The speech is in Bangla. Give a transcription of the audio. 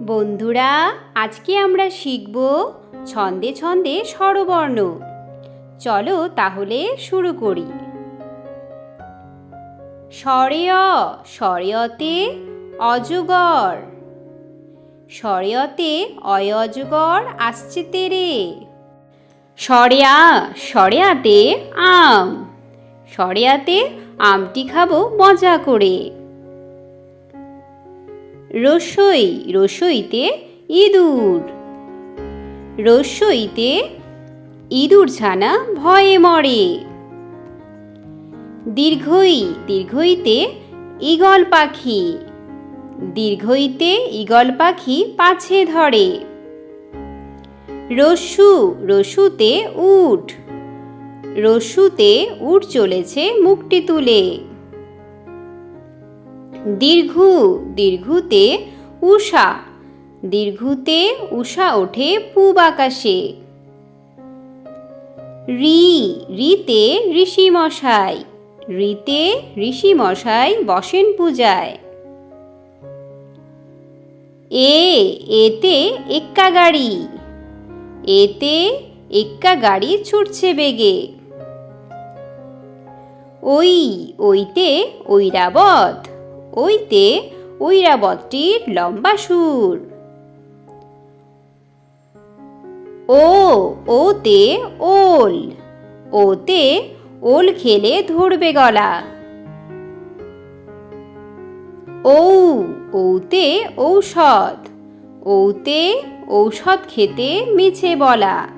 বন্ধুরা, আজকে আমরা শিখব ছন্দে ছন্দে স্বরবর্ণ। চলো তাহলে শুরু করি। স্বরেয়, স্বরেয়তে অজগর, স্বরেয়তে অজগর আসছে তেরে। স্বরেয়া, স্বরেয়াতে আম, স্বরেয়াতে আমটি খাবো মজা করে। রসই, রসইতে ইঁদুর, রসইতে ইঁদুর ছানা ভয়ে মরে। দীর্ঘই, দীর্ঘইতে ঈগল পাখি, দীর্ঘইতে ঈগল পাখি পাছে ধরে। রস্যু, রস্যুতে উট, রস্যুতে উট চলেছে মুখটি তুলে। দীর্ঘু, দীর্ঘুতে উষা, দীর্ঘুতে উষা ওঠে পূব আকাশে। রি, রিতে ঋষি মশাই, রিতে ঋষি মশাই বসেন পূজায়। এতে এক্কা গাড়ি, এতে এক্কা গাড়ি ছুটছে বেগে। ওইতে ঐরাবত, ওইতে ঐরাবতটির লম্বা সুর। ওতে ওল, ওতে ওল খেলে ধরবে গলা। ওতে ঔষধ, ওতে ঔষধ খেতে মিছে বলা।